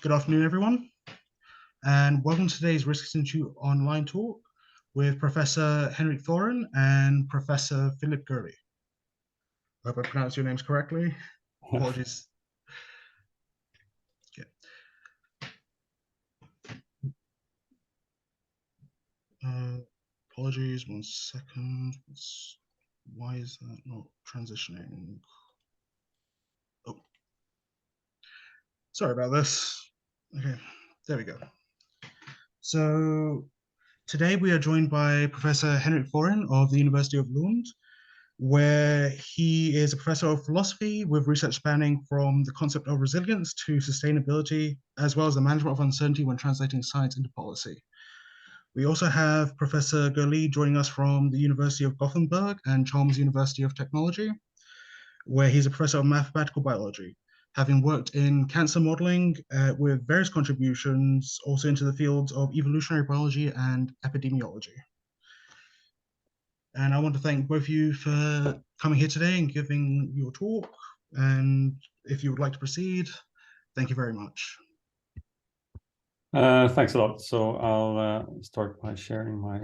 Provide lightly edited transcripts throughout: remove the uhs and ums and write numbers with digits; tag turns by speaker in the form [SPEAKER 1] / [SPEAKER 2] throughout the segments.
[SPEAKER 1] Good afternoon, everyone, and welcome to today's Risk Institute online talk with Professor Henrik Thoren and Professor Philip Gerlee. I hope I pronounced your names correctly. Apologies. Okay. Apologies, 1 second. Why is that not transitioning? Oh, sorry about this. Okay, there we go. So today we are joined by Professor Henrik Thoren of the University of Lund, where he is a professor of philosophy with research spanning from the concept of resilience to sustainability, as well as the management of uncertainty when translating science into policy. We also have Professor Gerlee joining us from the University of Gothenburg and Chalmers University of Technology, where he's a professor of mathematical biology, having worked in cancer modeling with various contributions also into the fields of evolutionary biology and epidemiology. And I want to thank both of you for coming here today and giving your talk. And if you would like to proceed, thank you very much.
[SPEAKER 2] Thanks a lot. So I'll start by sharing my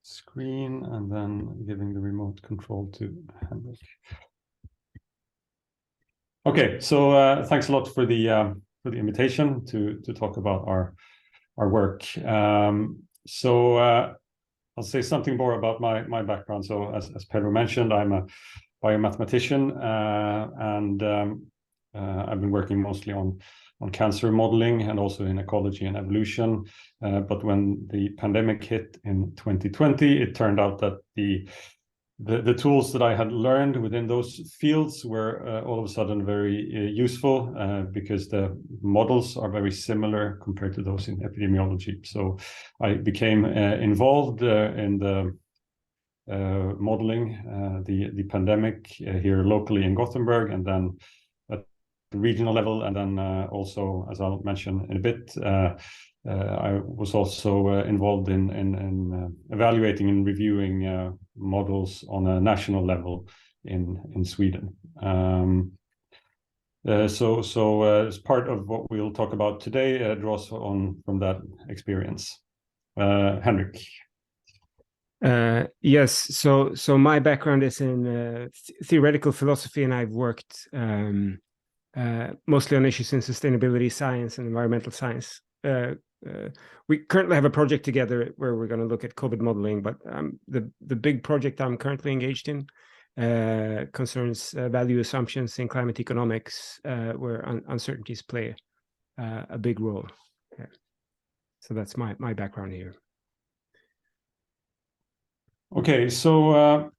[SPEAKER 2] screen and then giving the remote control to Henrik. Okay, so thanks a lot for the invitation to talk about our work. I'll say something more about my background. So as Pedro mentioned, I'm a biomathematician, and I've been working mostly on cancer modeling and also in ecology and evolution. But when the pandemic hit in 2020, it turned out that the tools that I had learned within those fields were all of a sudden very useful because the models are very similar compared to those in epidemiology. So I became involved in the modeling the pandemic here locally in Gothenburg, and then at the regional level, and then also, as I'll mention in a bit, I was also involved in evaluating and reviewing models on a national level in Sweden. So as part of what we'll talk about today draws on from that experience. Henrik.
[SPEAKER 3] Yes, so my background is in theoretical philosophy, and I've worked mostly on issues in sustainability science and environmental science. We currently have a project together where we're going to look at COVID modeling, but the big project I'm currently engaged in concerns value assumptions in climate economics, where uncertainties play a big role. Okay. So that's my background here.
[SPEAKER 2] Okay, so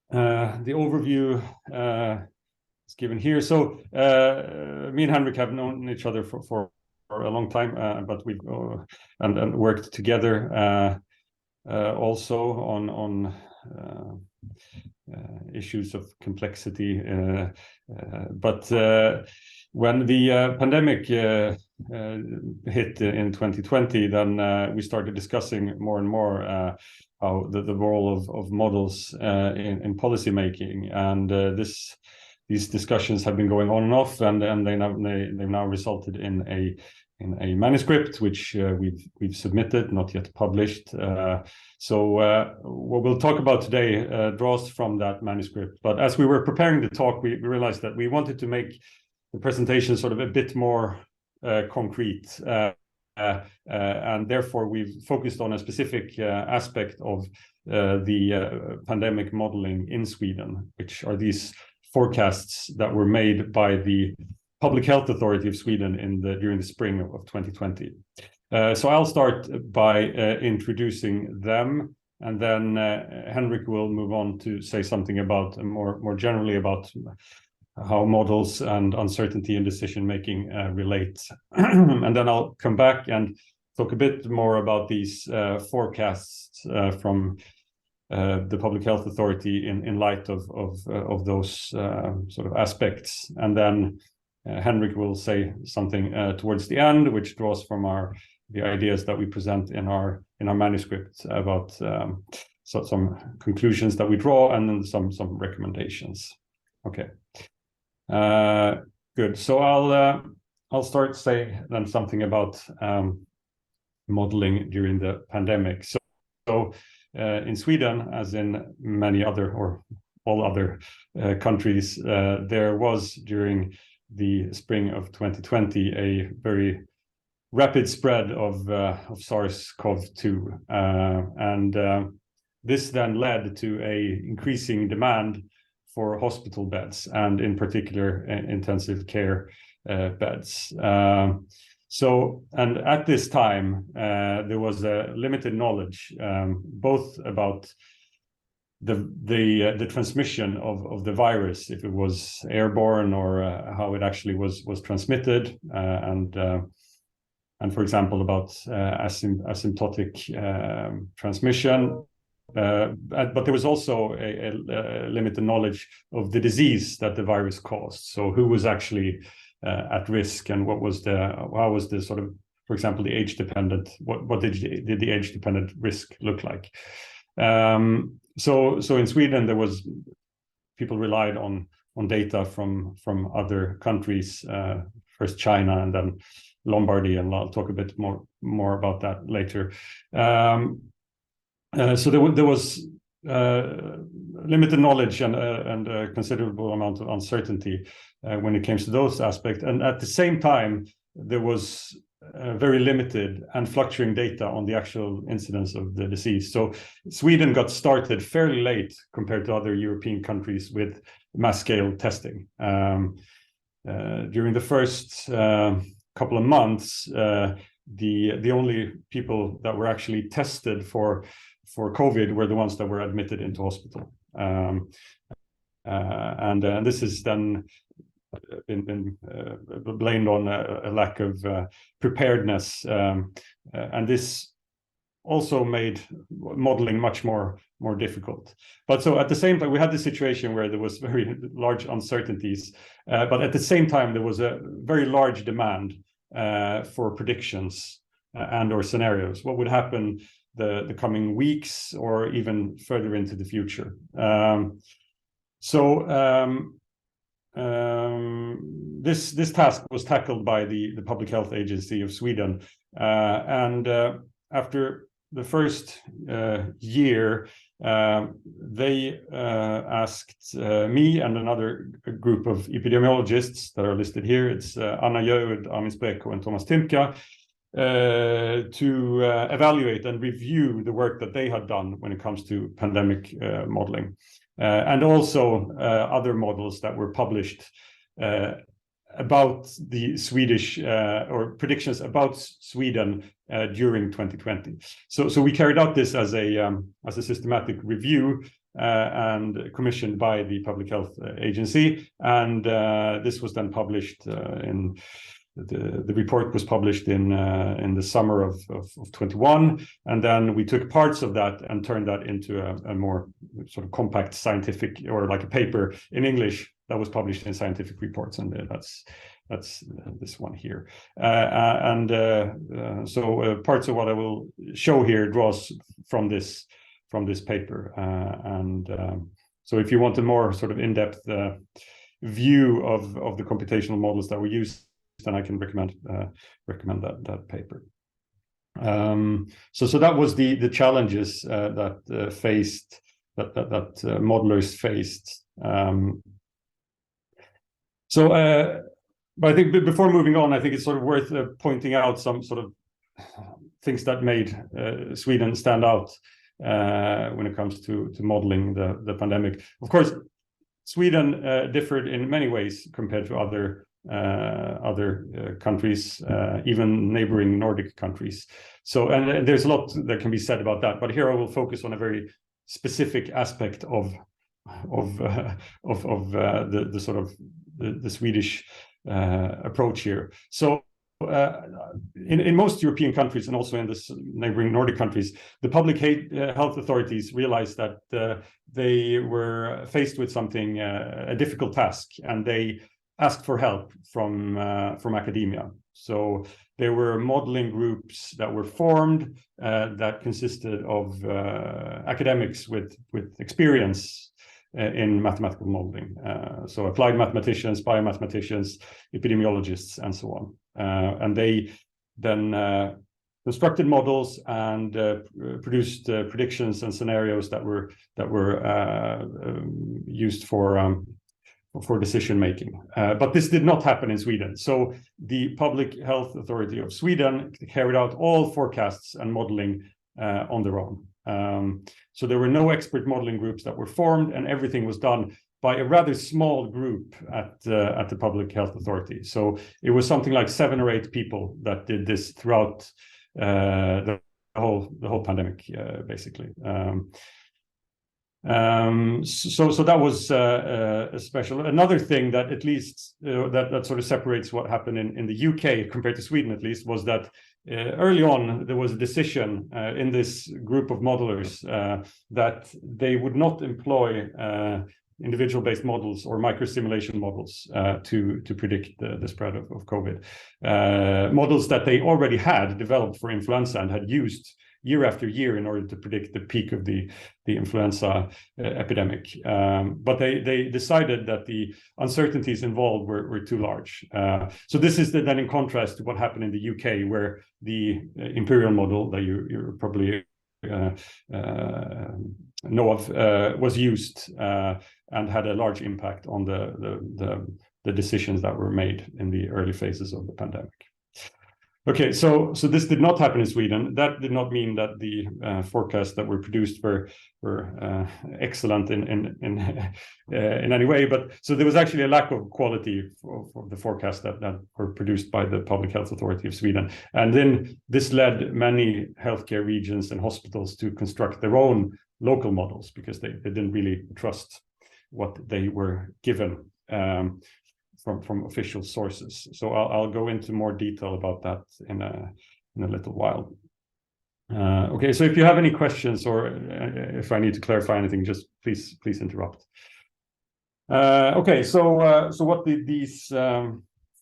[SPEAKER 2] the overview is given here. So me and Henrik have known each other for a long time, but we've and worked together also on issues of complexity. But when the pandemic hit in 2020, then we started discussing more and more how the role of models in policy making, and these discussions have been going on and off, and they've now resulted in a manuscript which we've submitted, not yet published. So what we'll talk about today draws from that manuscript. But as we were preparing the talk, we realized that we wanted to make the presentation sort of a bit more concrete, and therefore we've focused on a specific aspect of the pandemic modeling in Sweden, which are these forecasts that were made by the Public Health Authority of Sweden during the spring of 2020. So I'll start by introducing them, and then Henrik will move on to say something about more generally about how models and uncertainty in decision making relate. And then I'll come back and talk a bit more about these forecasts from the Public Health Authority in light of those sort of aspects. And then Henrik will say something towards the end, which draws from the ideas that we present in our manuscript about some conclusions that we draw, and then some recommendations. Okay, good. So I'll start saying then something about modeling during the pandemic. So in Sweden, as in many other or all other countries, there was during the spring of 2020 a very rapid spread of SARS-CoV-2, and this then led to a increasing demand for hospital beds, and in particular intensive care beds. And at this time, there was a limited knowledge, both about the transmission of the virus, if it was airborne or how it actually was transmitted, and for example about asymptotic transmission. But there was also a limited knowledge of the disease that the virus caused. So who was actually at risk, and how was the sort of, for example, the age dependent, what did the age dependent risk look like? So in Sweden, there was, people relied on data from other countries, first China and then Lombardy, and I'll talk a bit more about that later. So there was limited knowledge and a considerable amount of uncertainty when it came to those aspects. And at the same time, there was very limited and fluctuating data on the actual incidence of the disease. So Sweden got started fairly late compared to other European countries with mass scale testing. During the first couple of months, the only people that were actually tested for COVID were the ones that were admitted into hospital. And this has then been blamed on a lack of preparedness, and this also made modeling much more difficult. But so at the same time, we had this situation where there was very large uncertainties, but at the same time there was a very large demand for predictions and or scenarios. What would happen the coming weeks or even further into the future? This task was tackled by the Public Health Agency of Sweden, and after the first year, they asked me and another group of epidemiologists that are listed here. It's Anna Jöud, Amis Beko, and Thomas Timka, to evaluate and review the work that they had done when it comes to pandemic modeling, and also other models that were published about the Swedish or predictions about Sweden during 2020. So we carried out this as a systematic review and commissioned by the Public Health Agency, and this was then published in. The report was published in the summer of 21, and then we took parts of that and turned that into a more sort of compact scientific, or like a paper in English that was published in Scientific Reports, and that's this one here. So parts of what I will show here draws from this paper, so if you want a more sort of in-depth view of the computational models that were used, then I can recommend that paper. So that was the challenges that modelers faced. But I think before moving on, I think it's sort of worth pointing out some sort of things that made Sweden stand out when it comes to modeling the pandemic. Of course, Sweden differed in many ways compared to other countries, even neighboring Nordic countries. So, and there's a lot that can be said about that, but here I will focus on a very specific aspect of the sort of the Swedish approach here. So in most European countries, and also in the neighboring Nordic countries, the public health authorities realized that they were faced with something, a difficult task, and they asked for help from academia. So there were modeling groups that were formed that consisted of academics with experience in mathematical modeling. So applied mathematicians, biomathematicians, epidemiologists, and so on. And they then constructed models and produced predictions and scenarios that were used for decision making. But this did not happen in Sweden. So the Public Health Authority of Sweden carried out all forecasts and modeling on their own. So there were no expert modeling groups that were formed, and everything was done by a rather small group at the Public Health Authority. So it was something like 7 or 8 people that did this throughout the whole pandemic, basically. So that was a special. Another thing that at least that sort of separates what happened in the UK compared to Sweden, at least, was that early on there was a decision in this group of modelers that they would not employ individual-based models or microsimulation models to predict the spread of COVID. Models that they already had developed for influenza and had used year after year in order to predict the peak of the influenza epidemic. But they decided that the uncertainties involved were too large. So this is then in contrast to what happened in the UK, where the imperial model that you probably know of was used and had a large impact on the decisions that were made in the early phases of the pandemic. Okay, so this did not happen in Sweden. That did not mean that the forecasts that were produced were excellent in any way. But so there was actually a lack of quality for the forecasts that were produced by the Public Health Authority of Sweden. And then this led many healthcare regions and hospitals to construct their own local models because they didn't really trust what they were given from official sources. So I'll go into more detail about that in a little while. Okay, so if you have any questions or if I need to clarify anything, just please interrupt. Okay, so what did these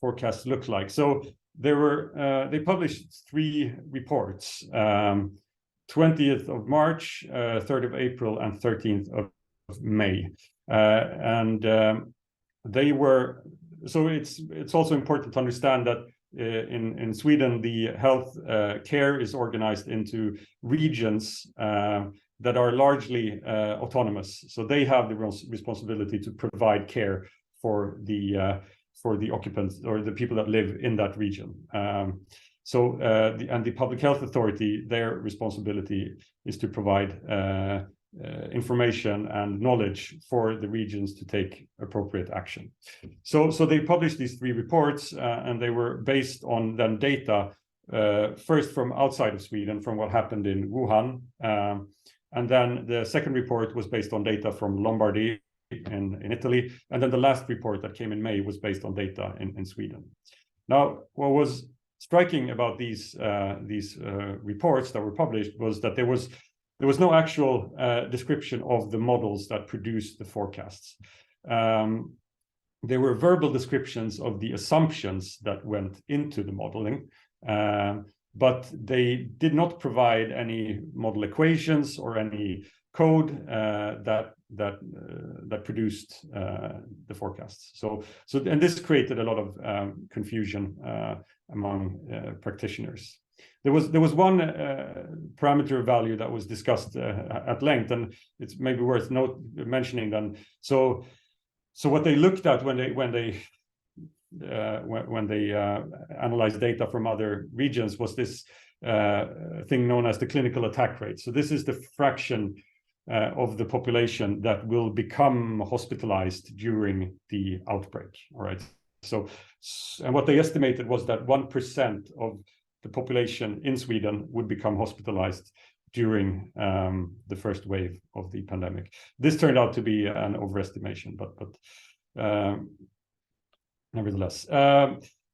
[SPEAKER 2] forecasts look like? So they published 3 reports: 20th of March, 3rd of April, and 13th of May, and they were. So it's also important to understand that in Sweden, the health care is organized into regions that are largely autonomous. So they have the responsibility to provide care for the occupants or the people that live in that region. So the Public Health Authority, their responsibility is to provide information and knowledge for the regions to take appropriate action. So they published these 3 reports and they were based on then data first from outside of Sweden, from what happened in Wuhan, and then the second report was based on data from Lombardy in Italy, and then the last report that came in May was based on data in Sweden. Now, what was striking about these reports that were published was that there was no actual description of the models that produced the forecasts. There were verbal descriptions of the assumptions that went into the modeling, but they did not provide any model equations or any code that produced the forecasts. So and this created a lot of confusion among practitioners. There was one parameter value that was discussed at length, and it's maybe worth mentioning then. So what they looked at when they analyzed data from other regions was this thing known as the clinical attack rate. So this is the fraction of the population that will become hospitalized during the outbreak. All right. So and what they estimated was that 1% of the population in Sweden would become hospitalized during the first wave of the pandemic. This turned out to be an overestimation, but nevertheless.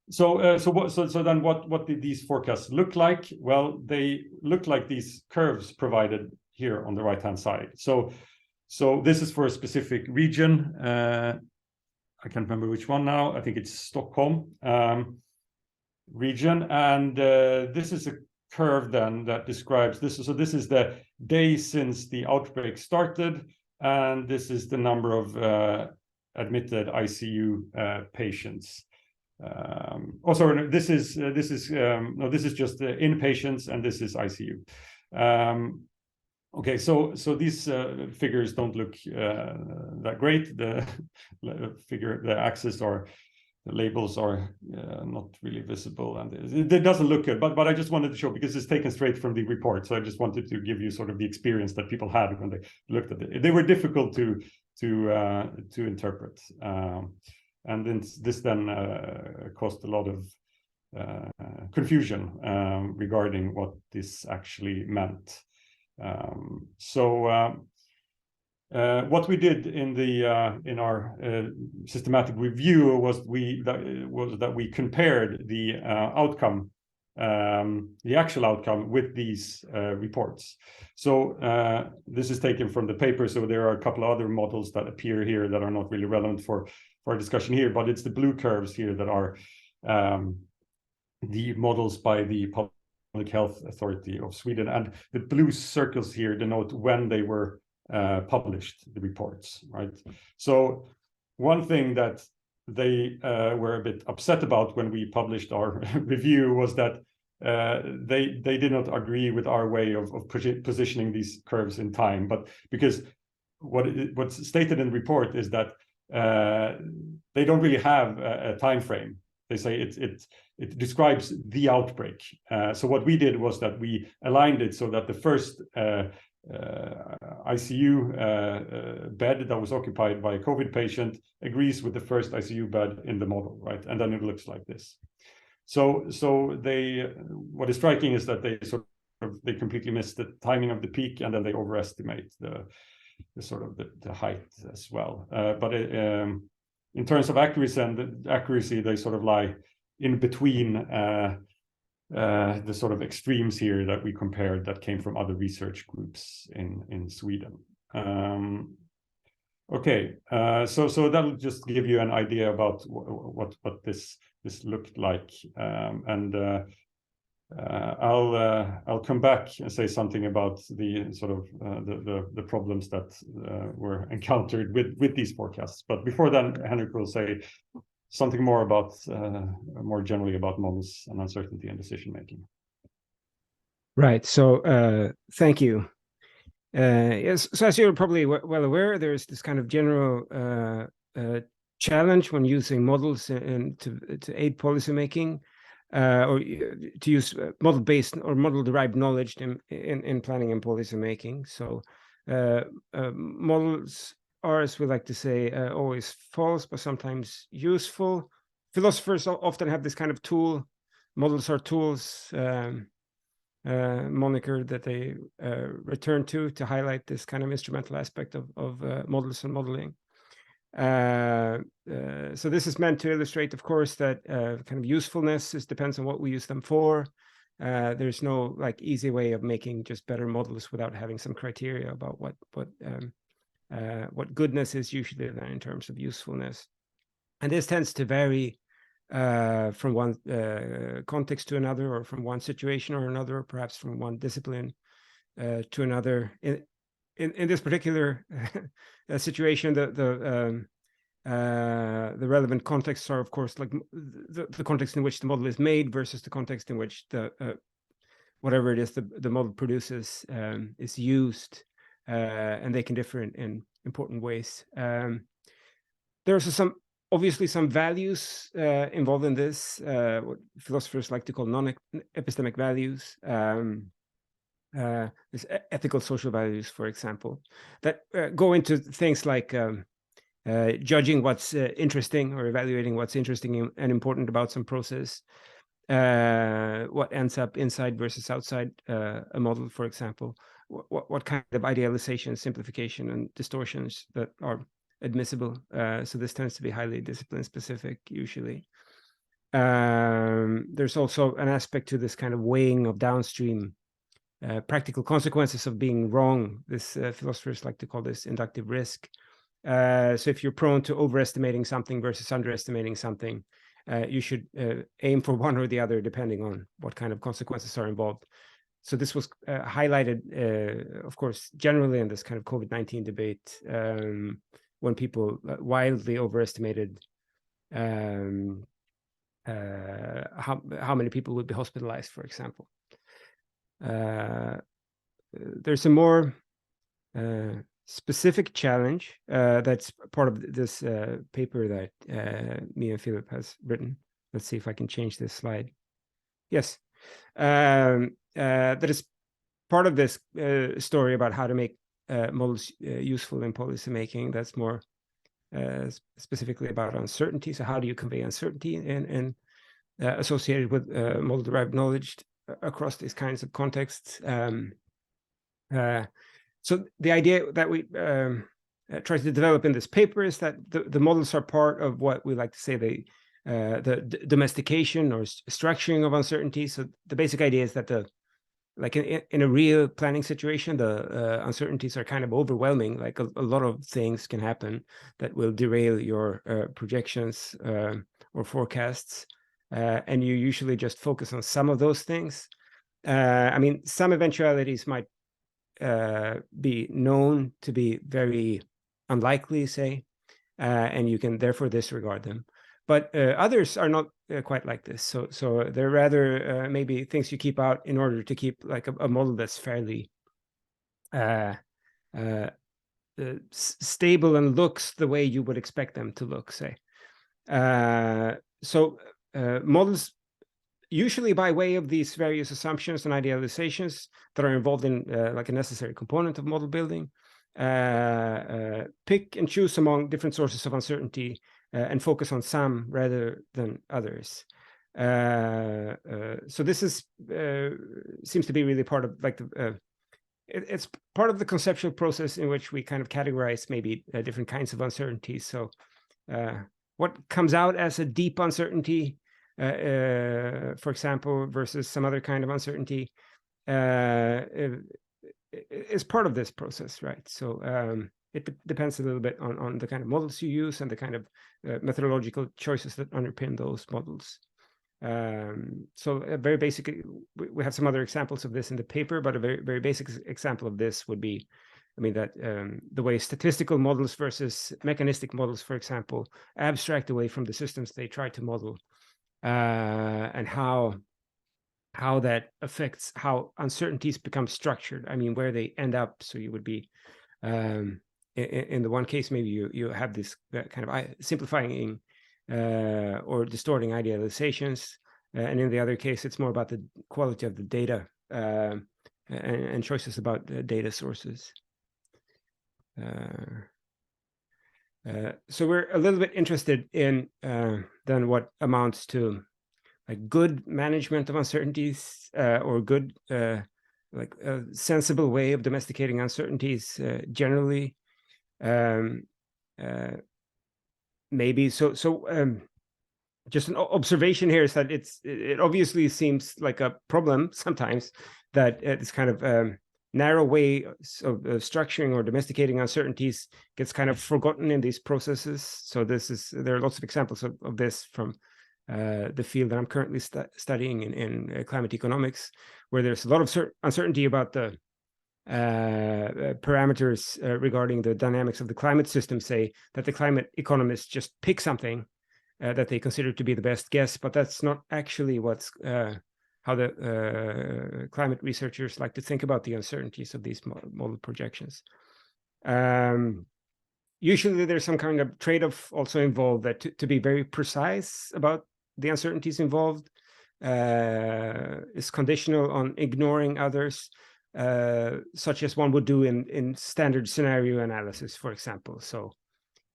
[SPEAKER 2] So then what did these forecasts look like? Well, they look like these curves provided here on the right-hand side. So this is for a specific region. I can't remember which one now. I think it's Stockholm region, and this is a curve then that describes this. So this is the day since the outbreak started, and this is the number of admitted ICU patients. Oh, sorry, no, this is just inpatients, and this is ICU. Okay, so these figures don't look that great. The axes or the labels are not really visible, and it doesn't look good. But I just wanted to show, because it's taken straight from the report. So I just wanted to give you sort of the experience that people had when they looked at it. They were difficult to interpret, and this then caused a lot of confusion regarding what this actually meant. What we did in our systematic review was that we compared the outcome, the actual outcome, with these reports. So this is taken from the paper. So there are a couple of other models that appear here that are not really relevant for our discussion here, but it's the blue curves here that are the models by the Public Health Authority of Sweden, and the blue circles here denote when they were published, the reports, right? So one thing that they were a bit upset about when we published our review was that they did not agree with our way of positioning these curves in time, but because what's stated in the report is that they don't really have a time frame. They say it describes the outbreak. So what we did was that we aligned it so that the first ICU bed that was occupied by a COVID patient agrees with the first ICU bed in the model, right? And then it looks like this. So what is striking is that they completely miss the timing of the peak, and then they overestimate the height as well. But in terms of accuracy, they sort of lie in between the sort of extremes here that we compared that came from other research groups in Sweden. Okay, so that'll just give you an idea about what this looked like, and I'll come back and say something about the sort of the problems that were encountered with these forecasts. But before then, Henrik will say something more about more generally about models and uncertainty and decision making.
[SPEAKER 3] Right. So thank you. Yes. So as you're probably well aware, there's this kind of general challenge when using models to aid policymaking, or to use model-based or model-derived knowledge in planning and policymaking. So models are, as we like to say, always false, but sometimes useful. Philosophers often have this kind of tool. Models are tools moniker that they return to highlight this kind of instrumental aspect of models and modeling. So this is meant to illustrate, of course, that kind of usefulness depends on what we use them for. There's no like easy way of making just better models without having some criteria about what goodness is usually then in terms of usefulness. And this tends to vary from one context to another, or from one situation or another, or perhaps from one discipline to another. In this particular situation, the relevant contexts are, of course, like the context in which the model is made versus the context in which the whatever it is the model produces is used, and they can differ in important ways. There are obviously some values involved in this, what philosophers like to call non-epistemic values. There's ethical social values, for example, that go into things like judging what's interesting, or evaluating what's interesting and important about some process, what ends up inside versus outside a model, for example, what kind of idealization, simplification, and distortions that are admissible. So this tends to be highly discipline specific usually. There's also an aspect to this kind of weighing of downstream practical consequences of being wrong. This philosophers like to call this inductive risk. So if you're prone to overestimating something versus underestimating something, you should aim for one or the other depending on what kind of consequences are involved. So this was highlighted, of course, generally in this kind of COVID-19 debate, when people wildly overestimated how many people would be hospitalized, for example. There's a more specific challenge that's part of this paper that me and Philip has written. Let's see if I can change this slide. Yes. That is part of this story about how to make models useful in policymaking. That's more specifically about uncertainty. So how do you convey uncertainty and associated with model-derived knowledge across these kinds of contexts? So the idea that we try to develop in this paper is that the models are part of what we like to say the domestication or structuring of uncertainty. So the basic idea is that like in a real planning situation, the uncertainties are kind of overwhelming. Like a lot of things can happen that will derail your projections or forecasts, and you usually just focus on some of those things. I mean, some eventualities might be known to be very unlikely, say, and you can therefore disregard them. But others are not quite like this. So they're rather maybe things you keep out in order to keep like a model that's fairly stable and looks the way you would expect them to look, say. Models, usually by way of these various assumptions and idealizations that are involved in like a necessary component of model building, pick and choose among different sources of uncertainty and focus on some rather than others. So this is seems to be really part of like it's part of the conceptual process in which we kind of categorize maybe different kinds of uncertainties. So what comes out as a deep uncertainty, for example, versus some other kind of uncertainty, is part of this process, right? So it depends a little bit on the kind of models you use and the kind of methodological choices that underpin those models. So very basically, we have some other examples of this in the paper, but a very basic example of this would be, I mean, that the way statistical models versus mechanistic models, for example, abstract away from the systems they try to model, and how that affects how uncertainties become structured. I mean, where they end up. So you would be, in the one case, maybe you have this kind of simplifying or distorting idealizations, and in the other case, it's more about the quality of the data and choices about data sources. So we're a little bit interested in then what amounts to like good management of uncertainties, or good like a sensible way of domesticating uncertainties generally. Maybe just an observation here is that it obviously seems like a problem sometimes that this kind of narrow way of structuring or domesticating uncertainties gets kind of forgotten in these processes. So there are lots of examples of this from the field that I'm currently studying in climate economics, where there's a lot of uncertainty about the parameters regarding the dynamics of the climate system, say that the climate economists just pick something that they consider to be the best guess, but that's not actually what's how the climate researchers like to think about the uncertainties of these model projections. Usually there's some kind of trade-off also involved, that to be very precise about the uncertainties involved is conditional on ignoring others, such as one would do in standard scenario analysis, for example. So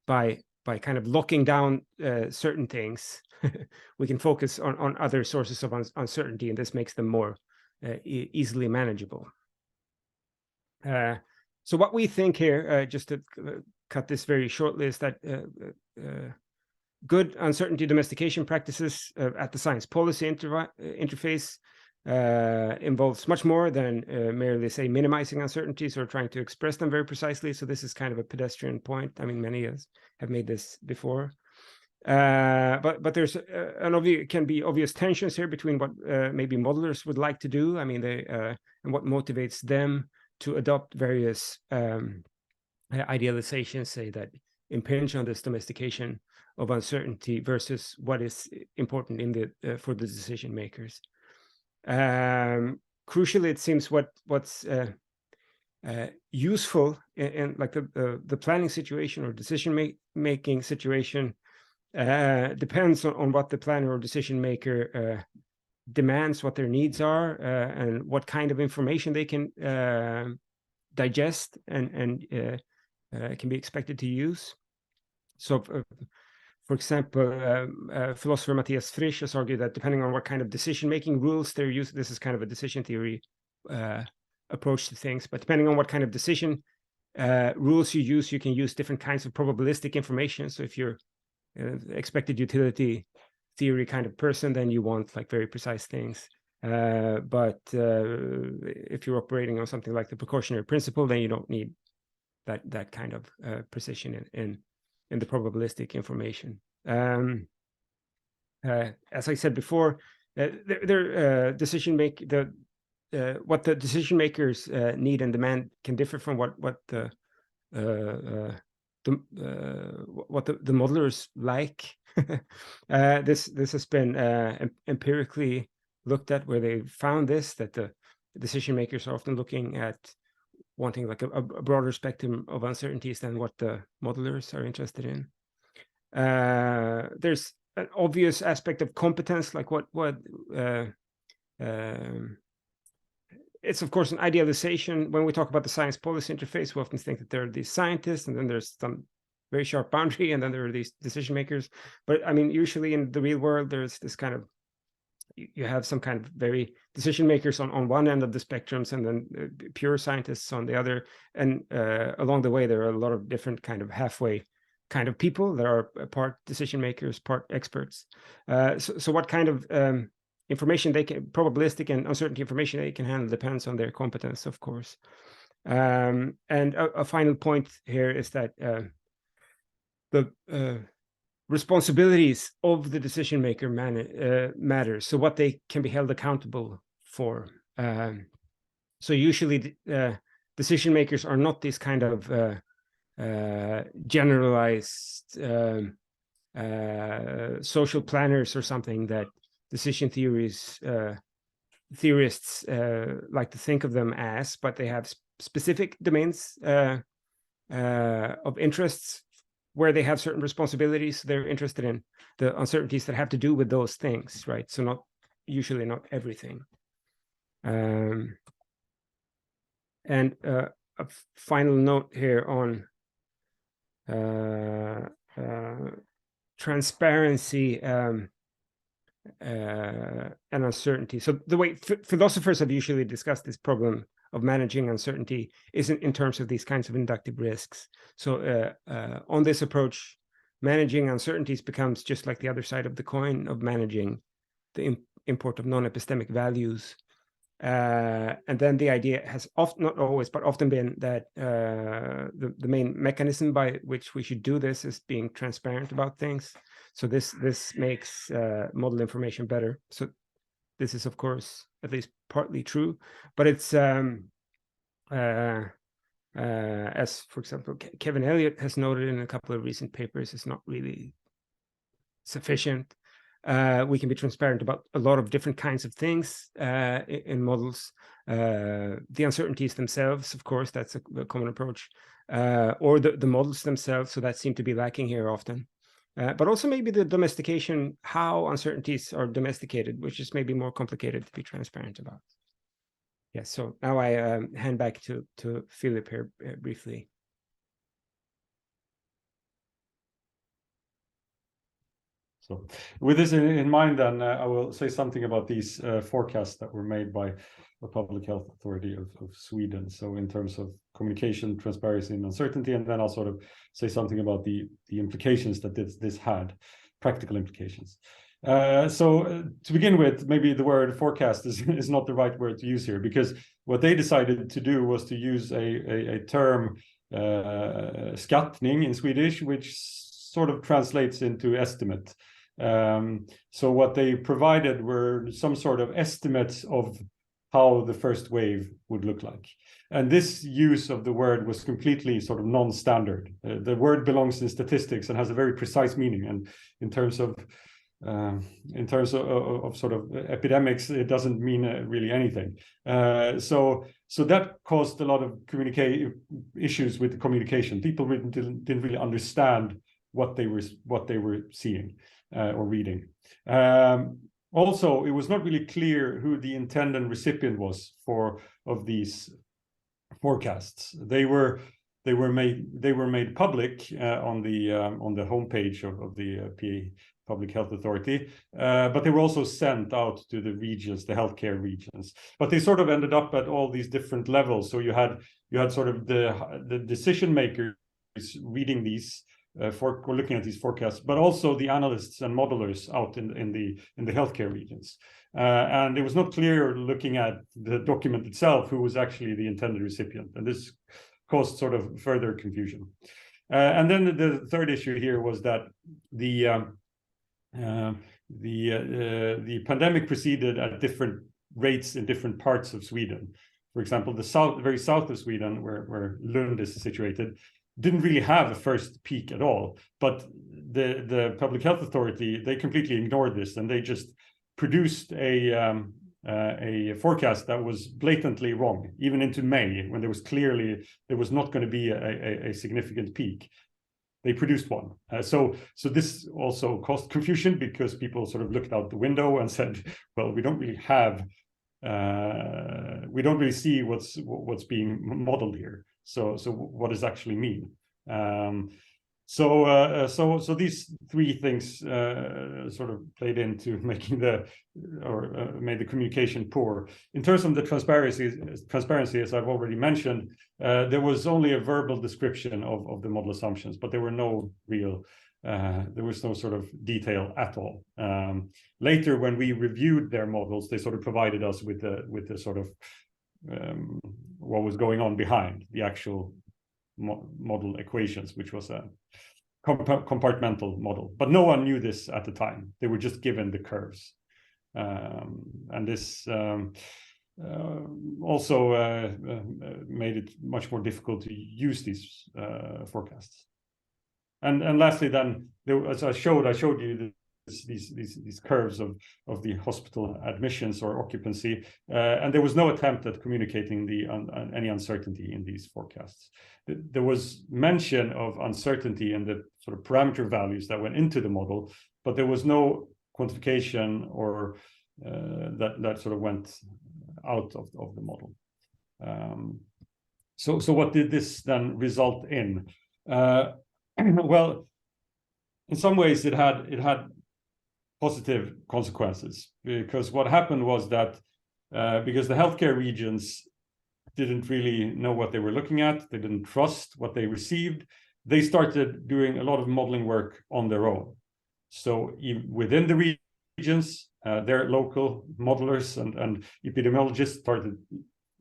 [SPEAKER 3] by kind of locking down certain things, we can focus on other sources of uncertainty, and this makes them more easily manageable. So what we think here, just to cut this very shortly, is that good uncertainty domestication practices at the science policy interface involves much more than merely, say, minimizing uncertainties or trying to express them very precisely. So this is kind of a pedestrian point. I mean, many have made this before. But there's can be obvious tensions here between what maybe modelers would like to do. I mean, and what motivates them to adopt various idealizations, say, that impinge on this domestication of uncertainty versus what is important in the for the decision makers. Crucially, it seems what's useful in like the planning situation or decision making situation depends on what the planner or decision maker demands, what their needs are, and what kind of information they can digest and can be expected to use. So, for example, philosopher Matthias Frisch has argued that depending on what kind of decision-making rules they're using, this is kind of a decision theory approach to things, but depending on what kind of decision rules you use, you can use different kinds of probabilistic information. So if you're expected utility theory kind of person, then you want like very precise things. But if you're operating on something like the precautionary principle, then you don't need that kind of precision in the probabilistic information. As I said before, their decision what the decision makers need and demand can differ from what the modelers like. This has been empirically looked at, where they found that the decision makers are often looking at wanting like a broader spectrum of uncertainties than what the modelers are interested in. There's an obvious aspect of competence, like it's of course an idealization. When we talk about the science policy interface, we often think that there are these scientists, and then there's some very sharp boundary, and then there are these decision makers. But I mean, usually in the real world, there's this kind of, you have some kind of very decision makers on one end of the spectrums, and then pure scientists on the other. And along the way, there are a lot of different kind of halfway kind of people that are part decision makers, part experts. So what kind of information they can, probabilistic and uncertainty information they can handle, depends on their competence, of course. And a final point here is that the responsibilities of the decision maker matters. So what they can be held accountable for. So usually decision makers are not these kind of generalized social planners or something that decision theorists like to think of them as, but they have specific domains of interests where they have certain responsibilities. They're interested in the uncertainties that have to do with those things, right? So usually not everything. And a final note here on transparency and uncertainty. So the way philosophers have usually discussed this problem of managing uncertainty isn't in terms of these kinds of inductive risks. So on this approach, managing uncertainties becomes just like the other side of the coin of managing the import of non-epistemic values. And then the idea has often, not always, but often been that the main mechanism by which we should do this is being transparent about things. So this makes model information better. So this is, of course, at least partly true, but it's as, for example, Kevin Elliott has noted in a couple of recent papers, it's not really sufficient. We can be transparent about a lot of different kinds of things in models. The uncertainties themselves, of course, that's a common approach, or the models themselves. So that seem to be lacking here often. But also maybe the domestication, how uncertainties are domesticated, which is maybe more complicated to be transparent about. Yes, so now I hand back to Philip here briefly.
[SPEAKER 2] So with this in mind, then I will say something about these forecasts that were made by the Public Health Authority of Sweden. So in terms of communication, transparency, and uncertainty, and then I'll sort of say something about the implications that this had, practical implications. So to begin with, maybe the word forecast is not the right word to use here, because what they decided to do was to use a term, skattning in Swedish, which sort of translates into estimate. So what they provided were some sort of estimates of how the first wave would look like. And this use of the word was completely sort of non-standard. The word belongs in statistics and has a very precise meaning. And in terms of sort of epidemics, it doesn't mean really anything. So that caused a lot of issues with the communication. People didn't really understand what they were seeing or reading. Also, it was not really clear who the intended recipient was of these forecasts. They were made public on the homepage of the PA Public Health Authority, but they were also sent out to the regions, the healthcare regions. But they sort of ended up at all these different levels. So you had sort of the decision makers reading these or looking at these forecasts, but also the analysts and modelers out in the healthcare regions. And it was not clear looking at the document itself who was actually the intended recipient, and this caused sort of further confusion. And then the third issue here was that the pandemic proceeded at different rates in different parts of Sweden. For example, the very south of Sweden, where Lund is situated, didn't really have a first peak at all. But the Public Health Authority, they completely ignored this, and they just produced a forecast that was blatantly wrong, even into May, when there was not going to be a significant peak. They produced one. So this also caused confusion, because people sort of looked out the window and said, well, we don't really see what's being modeled here. So what does it actually mean? So these three things sort of played into making made the communication poor. In terms of the transparency, as I've already mentioned, there was only a verbal description of the model assumptions, but there was no sort of detail at all. Later, when we reviewed their models, they sort of provided us with the sort of what was going on behind the actual model equations, which was a compartmental model. But no one knew this at the time. They were just given the curves. And this also made it much more difficult to use these forecasts. And lastly, then, as I showed you these curves of the hospital admissions or occupancy, and there was no attempt at communicating any uncertainty in these forecasts. There was mention of uncertainty and the sort of parameter values that went into the model, but there was no quantification or that sort of went out of the model. So what did this then result in? Well, in some ways it had positive consequences, because what happened was that because the healthcare regions didn't really know what they were looking at, they didn't trust what they received, they started doing a lot of modeling work on their own. So within the regions, their local modelers and epidemiologists started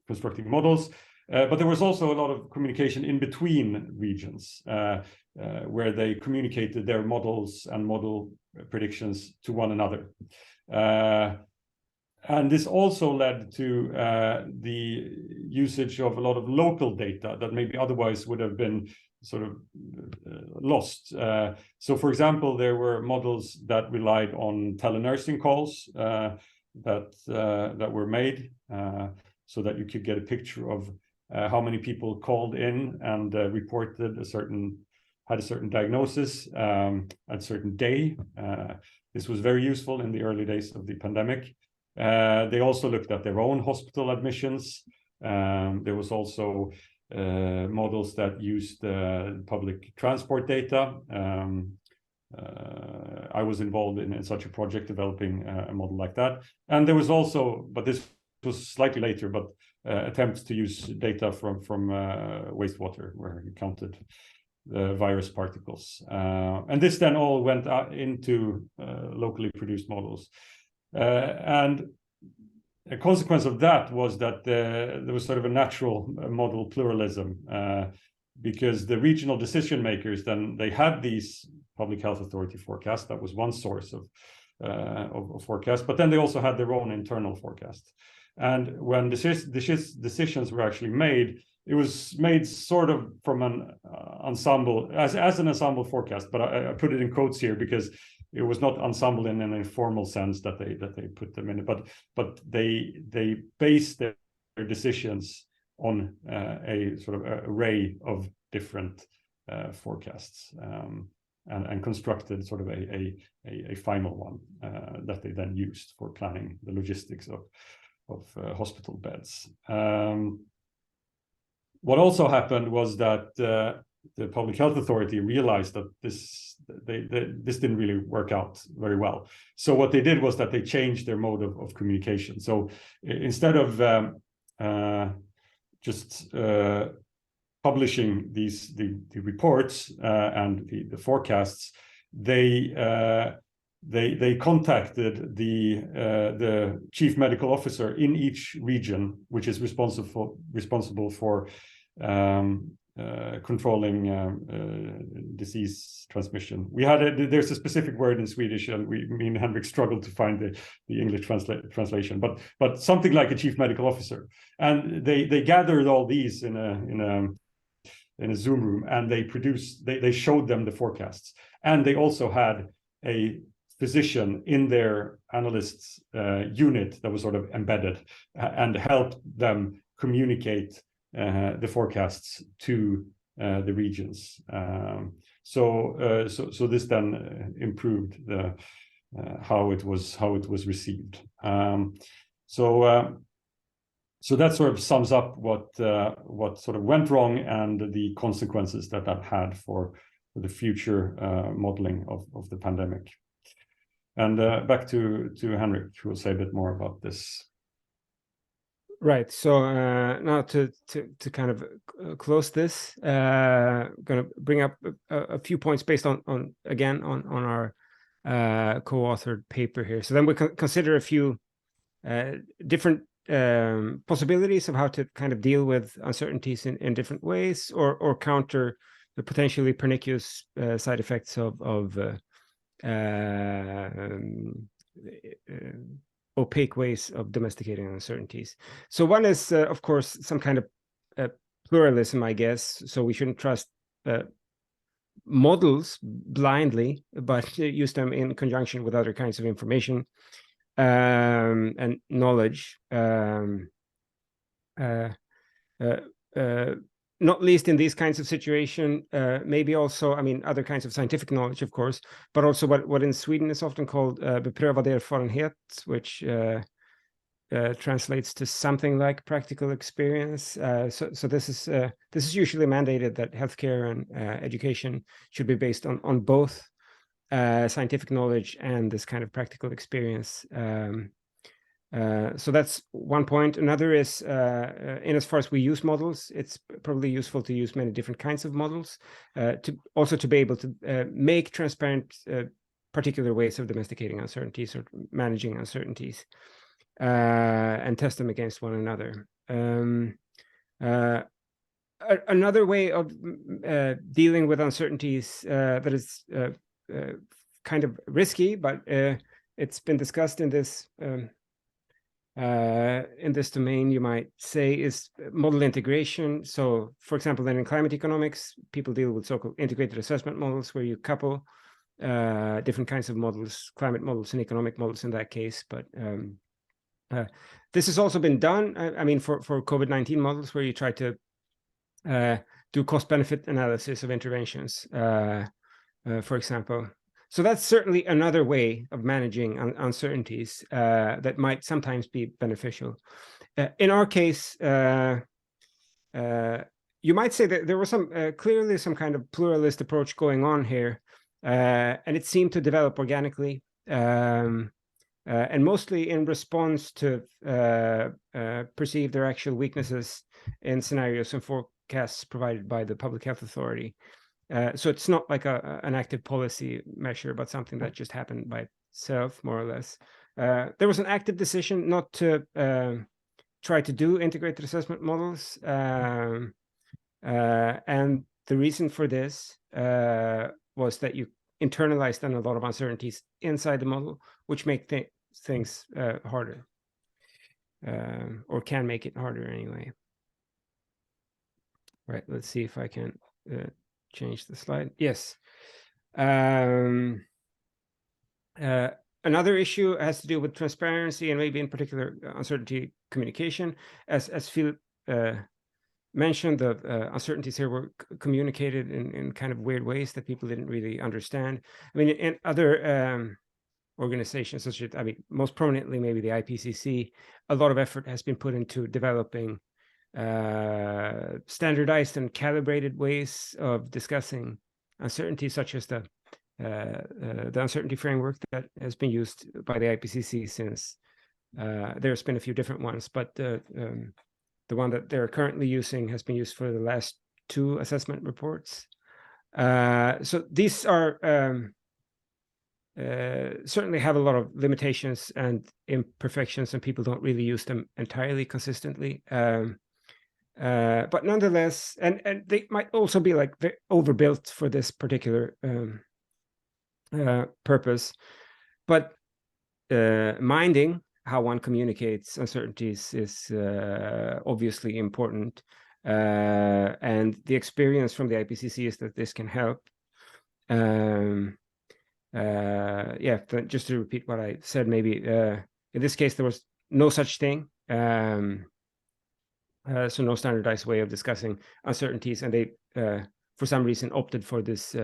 [SPEAKER 2] constructing models, but there was also a lot of communication in between regions, where they communicated their models and model predictions to one another. And this also led to the usage of a lot of local data that maybe otherwise would have been sort of lost. So, for example, there were models that relied on telenursing calls that were made so that you could get a picture of how many people called in and reported had a certain diagnosis at a certain day. This was very useful in the early days of the pandemic. They also looked at their own hospital admissions. There was also models that used public transport data. I was involved in such a project developing a model like that. And there was also, but this was slightly later, but attempts to use data from wastewater, where you counted the virus particles. And this then all went out into locally produced models. And a consequence of that was that there was sort of a natural model pluralism. because the regional decision makers, then they had these public health authority forecasts. That was one source of forecast, but then they also had their own internal forecast. And when decisions were actually made, it was made sort of from an ensemble, as an ensemble forecast, but I put it in quotes here because it was not ensemble in an informal sense that they put them in, but they based their decisions on a sort of array of different forecasts, and constructed sort of a final one that they then used for planning the logistics of hospital beds. What also happened was that the public health authority realized that this didn't really work out very well. So what they did was that they changed their mode of communication. So instead of just publishing the reports and the forecasts, they contacted the chief medical officer in each region, which is responsible for controlling disease transmission. There's a specific word in Swedish, and me and Henrik struggled to find the English translation, but something like a chief medical officer. And they gathered all these in a Zoom room, and they showed them the forecasts, and they also had a physician in their analysts unit that was sort of embedded and helped them communicate the forecasts to the regions. So this then improved how it was received. So that sort of sums up what sort of went wrong and the consequences that had for the future modeling of the pandemic. And back to Henrik, who will say a bit more about this.
[SPEAKER 3] Right. So now to kind of close this, going to bring up a few points based on our co-authored paper here. So then we consider a few different possibilities of how to kind of deal with uncertainties in different ways, or counter the potentially pernicious side effects of opaque ways of domesticating uncertainties. So one is, of course, some kind of pluralism, I guess. So we shouldn't trust models blindly, but use them in conjunction with other kinds of information and knowledge. Not least in these kinds of situations, maybe also, I mean, other kinds of scientific knowledge, of course, but also what in Sweden is often called beprövad erfarenhet, which translates to something like practical experience. So this is usually mandated that healthcare and education should be based on both scientific knowledge and this kind of practical experience. So that's one point. Another is, in as far as we use models, it's probably useful to use many different kinds of models to be able to make transparent particular ways of domesticating uncertainties or managing uncertainties, and test them against one another. Another way of dealing with uncertainties that is kind of risky, but it's been discussed in this domain, you might say, is model integration. So, for example, then in climate economics, people deal with so-called integrated assessment models, where you couple different kinds of models, climate models and economic models in that case. But this has also been done, I mean, for COVID-19 models, where you try to do cost-benefit analysis of interventions, for example. So that's certainly another way of managing uncertainties that might sometimes be beneficial. In our case, you might say that there was clearly some kind of pluralist approach going on here, and it seemed to develop organically, and mostly in response to perceived or actual weaknesses in scenarios and forecasts provided by the public health authority. So it's not like an active policy measure, but something that just happened by itself, more or less. There was an active decision not to try to do integrated assessment models, and the reason for this was that you internalized then a lot of uncertainties inside the model, which make things harder, or can make it harder anyway. Right, let's see if I can change the slide. Yes. Another issue has to do with transparency and maybe in particular uncertainty communication. As Philip mentioned, the uncertainties here were communicated in kind of weird ways that people didn't really understand. I mean, in other organizations, such as, I mean, most prominently maybe the IPCC, a lot of effort has been put into developing standardized and calibrated ways of discussing uncertainty, such as the uncertainty framework that has been used by the IPCC since there's been a few different ones, but the one that they're currently using has been used for the last 2 assessment reports. So these are certainly have a lot of limitations and imperfections, and people don't really use them entirely consistently. But nonetheless, and they might also be like overbuilt for this particular purpose. But minding how one communicates uncertainties is obviously important. And the experience from the IPCC is that this can help. Yeah, just to repeat what I said, maybe in this case, there was no such thing. So no standardized way of discussing uncertainties, and they, for some reason, opted for this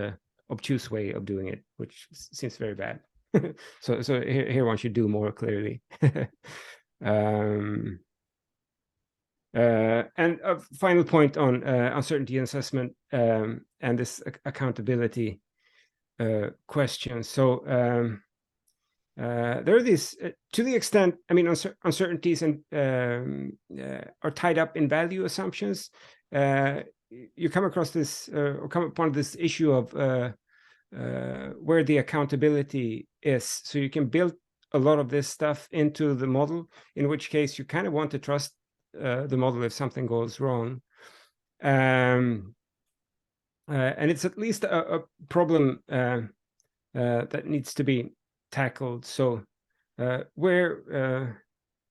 [SPEAKER 3] obtuse way of doing it, which seems very bad. So here one should do more clearly. And a final point on uncertainty assessment and this accountability question. So there are these, to the extent, I mean, uncertainties and are tied up in value assumptions. You come across this, or come upon this issue of where the accountability is. So you can build a lot of this stuff into the model, in which case you kind of want to trust the model if something goes wrong. And it's at least a problem that needs to be tackled. So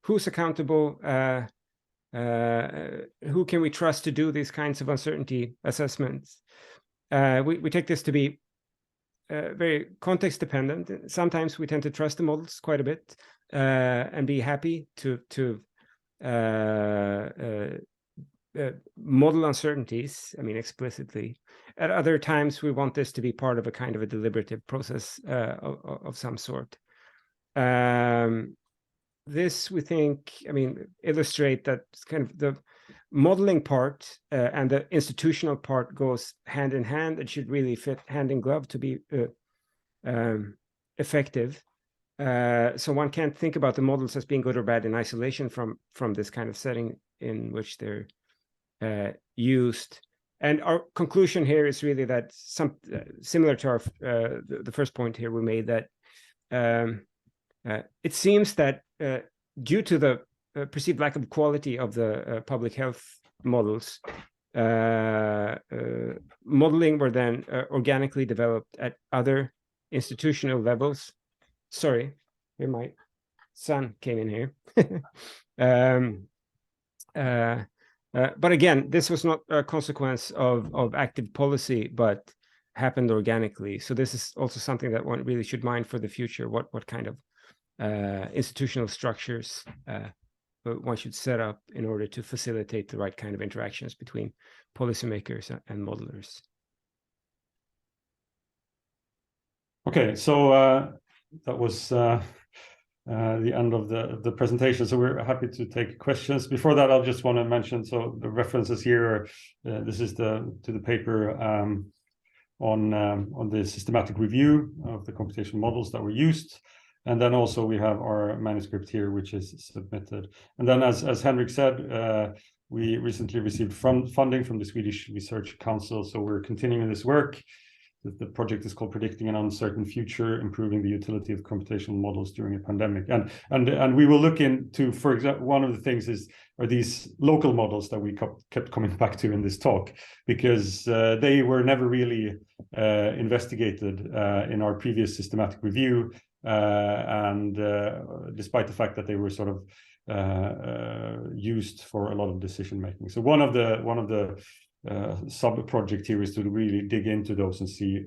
[SPEAKER 3] who's accountable? Who can we trust to do these kinds of uncertainty assessments? We take this to be very context dependent. Sometimes we tend to trust the models quite a bit and be happy to model uncertainties, I mean, explicitly. At other times, we want this to be part of a kind of a deliberative process of some sort. This, we think, I mean, illustrate that kind of the modeling part and the institutional part goes hand in hand. It should really fit hand in glove to be effective. So one can't think about the models as being good or bad in isolation from this kind of setting in which they're used. And our conclusion here is really that similar to our the first point here we made, that it seems that due to the perceived lack of quality of the public health models, modeling were then organically developed at other institutional levels. Sorry, here my son came in here. But again, this was not a consequence of active policy, but happened organically. So this is also something that one really should mind for the future. What kind of institutional structures one should set up in order to facilitate the right kind of interactions between policymakers and modelers.
[SPEAKER 2] Okay, so that was the end of the presentation. So we're happy to take questions. Before that, I'll just want to mention, so the references here, this is to the paper on the systematic review of the computational models that were used. And then also we have our manuscript here, which is submitted. And then as Henrik said, we recently received funding from the Swedish Research Council. So we're continuing this work the project is called Predicting an Uncertain Future, Improving the Utility of Computational Models During a Pandemic. And we will look into, for example, one of the things are these local models that we kept coming back to in this talk, because they were never really investigated in our previous systematic review, and despite the fact that they were sort of used for a lot of decision making. So one of the sub project here is to really dig into those and see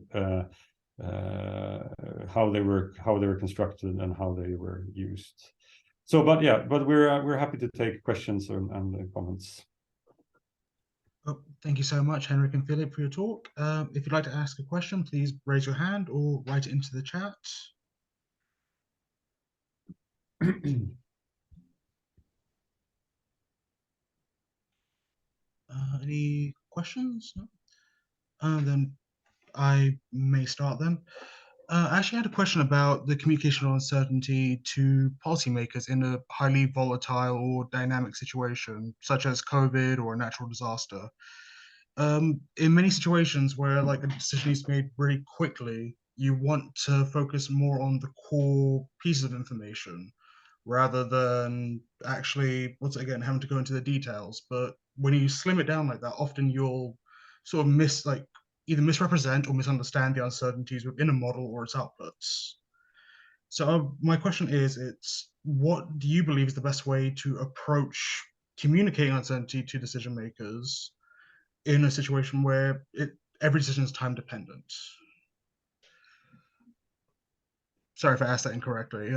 [SPEAKER 2] how they were constructed and how they were used. So, but we're happy to take questions and comments.
[SPEAKER 1] Oh, thank you so much, Henrik and Philip, for your talk. If you'd like to ask a question, please raise your hand or write it into the chat. Any questions? No? Then I may start then. I actually had a question about the communicational uncertainty to policymakers in a highly volatile or dynamic situation, such as COVID or a natural disaster. In many situations where like a decision is made really quickly, you want to focus more on the core pieces of information rather than actually, once again, having to go into the details. But when you slim it down like that, often you'll sort of either misrepresent or misunderstand the uncertainties within a model or its outputs. So my question is, what do you believe is the best way to approach communicating uncertainty to decision makers in a situation where every decision is time dependent? Sorry if I asked that incorrectly.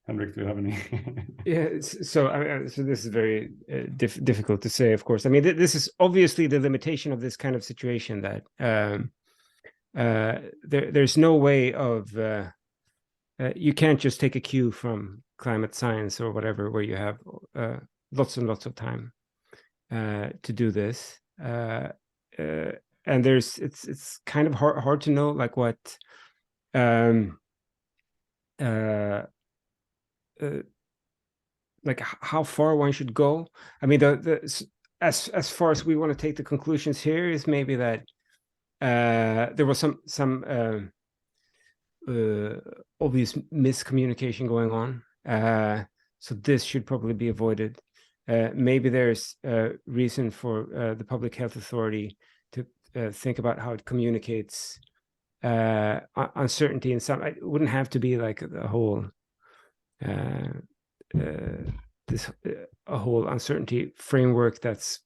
[SPEAKER 2] Henrik, do you have any?
[SPEAKER 3] Yeah, so so this is very difficult to say, of course. I mean, this is obviously the limitation of this kind of situation, that there's no way of you can't just take a cue from climate science or whatever, where you have lots and lots of time to do this, and it's kind of hard to know like what like how far one should go. I mean, as far as we want to take the conclusions here is maybe that there was some obvious miscommunication going on, so this should probably be avoided. Maybe there's a reason for the public health authority to think about how it communicates uncertainty in some. It wouldn't have to be like a whole a whole uncertainty framework that's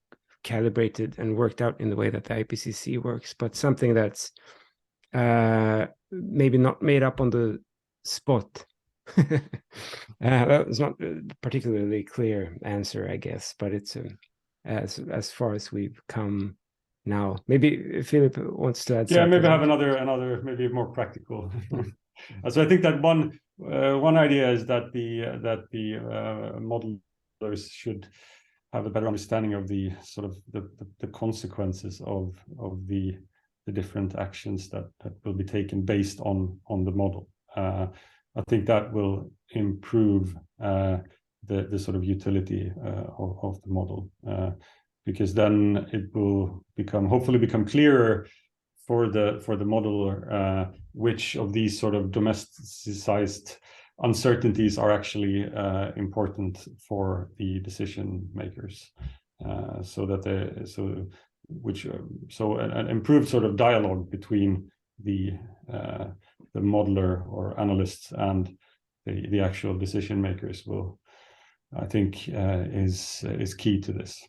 [SPEAKER 3] calibrated and worked out in the way that the IPCC works, but something that's maybe not made up on the spot. That was not a particularly clear answer, I guess, but it's as far as we've come now. Maybe Philip wants to add something.
[SPEAKER 2] Yeah, maybe have another maybe more practical. So I think that one idea is that the modelers should have a better understanding of the sort of the consequences of the different actions that will be taken based on the model. I think that will improve the sort of utility of the model, because then it will hopefully become clearer for the modeler which of these sort of domesticized uncertainties are actually important for the decision makers, so an improved sort of dialogue between the modeler or analysts and the actual decision makers will, I think, is key to this.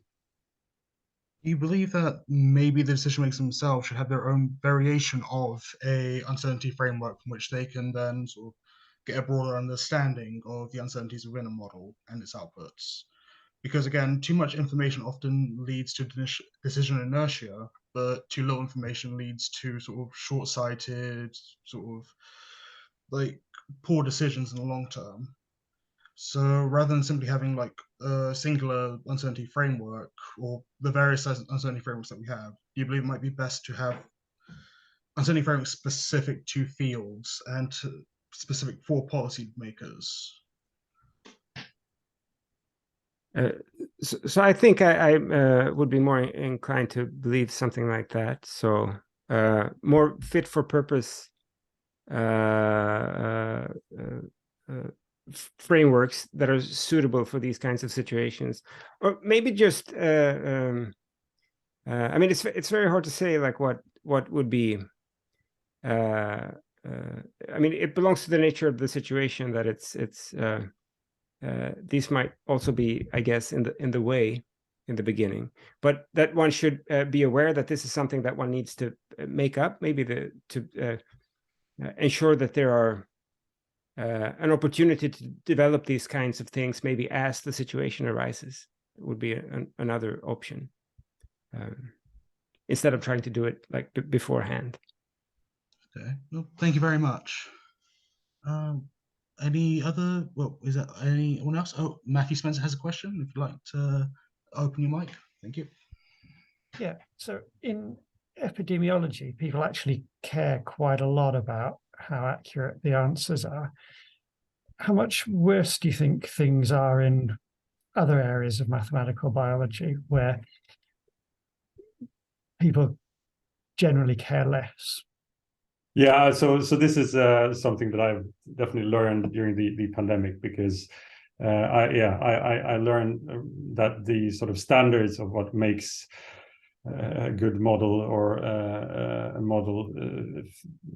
[SPEAKER 1] Do you believe that maybe the decision makers themselves should have their own variation of a uncertainty framework from which they can then sort of get a broader understanding of the uncertainties within a model and its outputs? Because again, too much information often leads to decision inertia, but too little information leads to sort of short-sighted, sort of like poor decisions in the long term. So rather than simply having like a singular uncertainty framework or the various uncertainty frameworks that we have, do you believe it might be best to have uncertainty frameworks specific to fields and specific for policy makers?
[SPEAKER 3] So I think I would be more inclined to believe something like that. So more fit for purpose frameworks that are suitable for these kinds of situations, or maybe just I mean, it's very hard to say like what would be. I mean, it belongs to the nature of the situation that these might also be, I guess, in the way in the beginning, but that one should be aware that this is something that one needs to make up, maybe to ensure that there are an opportunity to develop these kinds of things, maybe as the situation arises, would be another option, instead of trying to do it like beforehand.
[SPEAKER 1] Okay, well, thank you very much. Any other, well, is there anyone else? Oh, Matthew Spencer has a question. If you'd like to open your mic. Thank you.
[SPEAKER 4] Yeah, so in epidemiology, people actually care quite a lot about how accurate the answers are. How much worse do you think things are in other areas of mathematical biology where people generally care less?
[SPEAKER 2] Yeah, so this is something that I've definitely learned during the pandemic, because I learned that the sort of standards of what makes a good model or a model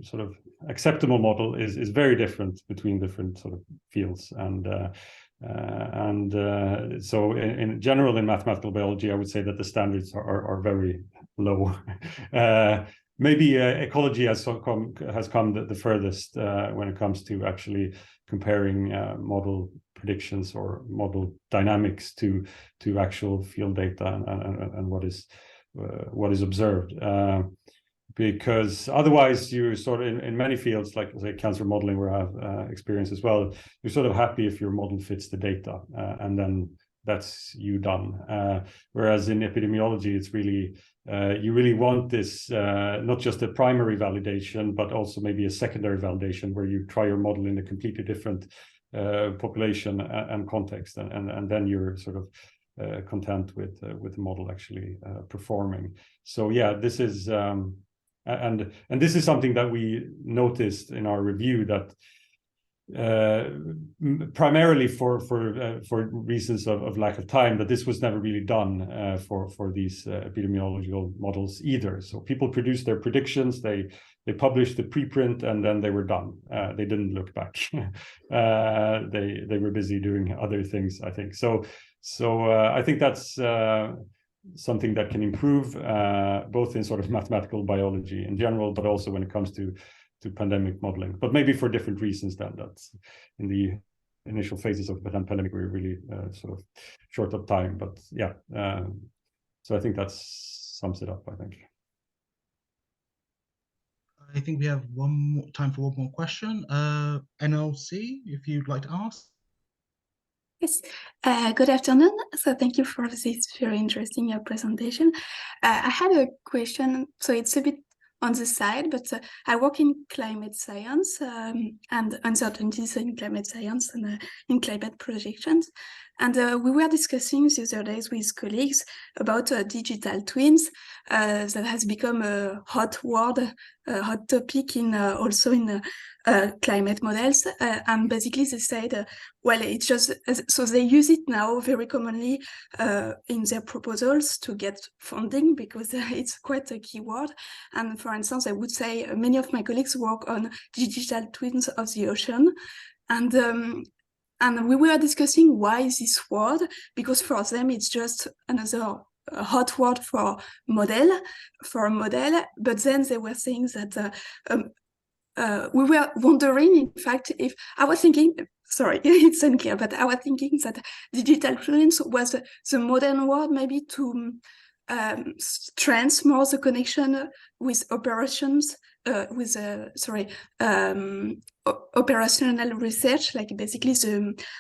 [SPEAKER 2] sort of acceptable model is very different between different sort of fields, and so in general in mathematical biology, I would say that the standards are very low. Maybe ecology has come the furthest when it comes to actually comparing model predictions or model dynamics to actual field data and what is observed. Because otherwise you sort of in many fields, like say cancer modeling, where I have experience as well, you're sort of happy if your model fits the data, and then that's you done. Whereas in epidemiology, it's really you really want this not just a primary validation, but also maybe a secondary validation where you try your model in a completely different population and context, and then you're sort of content with the model actually performing. So yeah, this is and this is something that we noticed in our review, that primarily for reasons of lack of time, that this was never really done for these epidemiological models either. So people produced their predictions, they published the preprint, and then they were done. They didn't look back. They were busy doing other things, I think. So I think that's something that can improve both in sort of mathematical biology in general, but also when it comes to pandemic modeling, but maybe for different reasons than that's in the initial phases of the pandemic. We were really sort of short of time, but yeah. So I think that sums it up, I think.
[SPEAKER 1] I think we have time for one more question. NLC, if you'd like to ask.
[SPEAKER 5] Yes, good afternoon. So thank you for this very interesting presentation. I had a question, so it's a bit on the side, but I work in climate science and uncertainties in climate science and in climate projections. And we were discussing the other days with colleagues about digital twins that has become a hot word, a hot topic in also in climate models. And basically they said, well, it's just, so they use it now very commonly in their proposals to get funding, because it's quite a key word. And for instance, I would say many of my colleagues work on digital twins of the ocean. And we were discussing why this word, because for them it's just another hot word for a model, but then they were saying that we were wondering, in fact, if I was thinking, sorry, it's unclear, but I was thinking that digital twins was the modern word maybe to strengthen more the connection with operations, operational research, like basically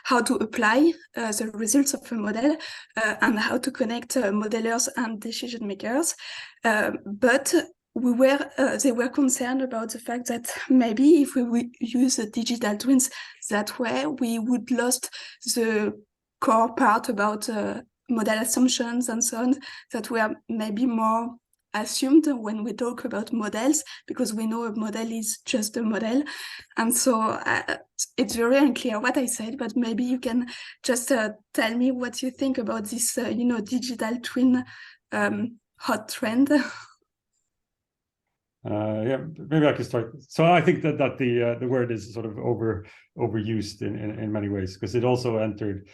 [SPEAKER 5] how to apply the results of a model and how to connect modelers and decision makers. But they were concerned about the fact that maybe if we would use the digital twins that way, we would lose the core part about model assumptions and so on that were maybe more assumed when we talk about models, because we know a model is just a model. And so it's very unclear what I said, but maybe you can just tell me what you think about this, digital twin hot trend.
[SPEAKER 2] Yeah, maybe I can start. So I think that the word is sort of overused in many ways, because it also entered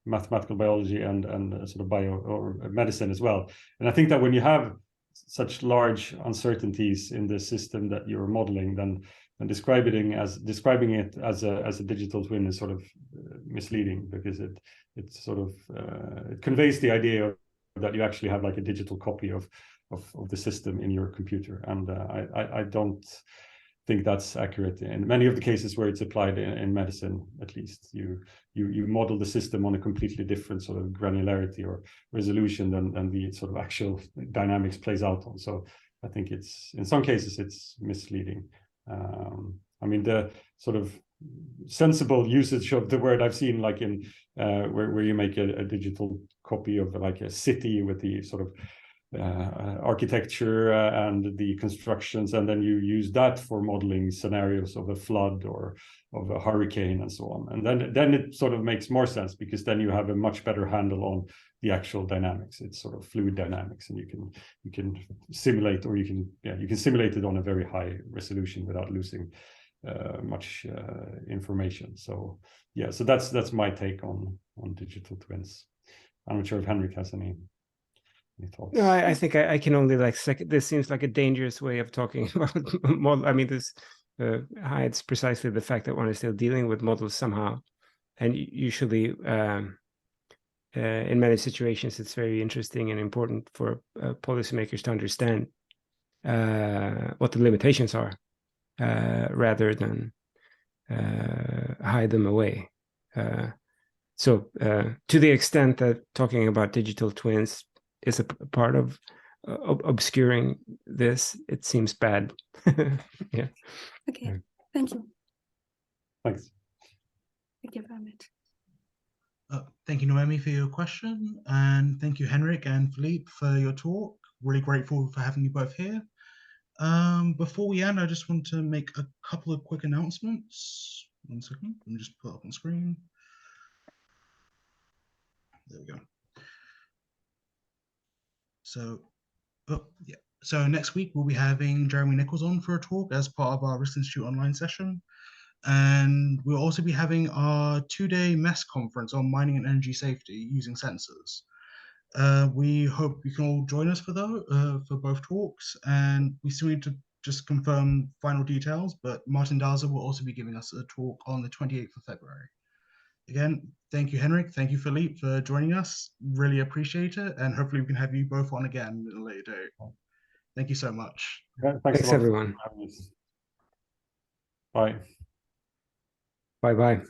[SPEAKER 2] mathematical biology and sort of bio or medicine as well. And I think that when you have such large uncertainties in the system that you're modeling, then describing it as a digital twin is sort of misleading, because it sort of it conveys the idea that you actually have like a digital copy of the system in your computer, and I don't think that's accurate in many of the cases where it's applied in medicine. At least you model the system on a completely different sort of granularity or resolution than the sort of actual dynamics plays out on. So I think it's, in some cases, it's misleading. I mean, the sort of sensible usage of the word I've seen, like in where you make a digital copy of like a city with the sort of architecture and the constructions, and then you use that for modeling scenarios of a flood or of a hurricane and so on. And then it sort of makes more sense, because then you have a much better handle on the actual dynamics. It's sort of fluid dynamics, and you can simulate, or you can simulate it on a very high resolution without losing much information. So yeah, so that's my take on digital twins. I'm not sure if Henrik has any thoughts.
[SPEAKER 3] No, I think I can only like second. This seems like a dangerous way of talking about model. I mean, this hides precisely the fact that one is still dealing with models somehow, and usually in many situations it's very interesting and important for policymakers to understand what the limitations are, rather than hide them away. So to the extent that talking about digital twins is a part of obscuring this, it seems bad. Yeah.
[SPEAKER 5] Okay, thank you.
[SPEAKER 2] Thanks.
[SPEAKER 5] Thank you very much.
[SPEAKER 1] Thank you, Noemi, for your question, and thank you, Henrik and Philippe, for your talk. Really grateful for having you both here. Before we end, I just want to make a couple of quick announcements. 1 second, let me just put it up on screen. There we go. So, So next week we'll be having Jeremy Nichols on for a talk as part of our Risk Institute online session. And we'll also be having our 2-day MESS conference on mining and energy safety using sensors. We hope you can all join us for both talks, and we still need to just confirm final details, but Martin Daza will also be giving us a talk on the 28th of February. Again, thank you, Henrik. Thank you, Philippe, for joining us. Really appreciate it, and hopefully we can have you both on again at a later date. Thank you so much.
[SPEAKER 2] Yeah,
[SPEAKER 3] thanks everyone.
[SPEAKER 2] Bye.
[SPEAKER 3] Bye-bye.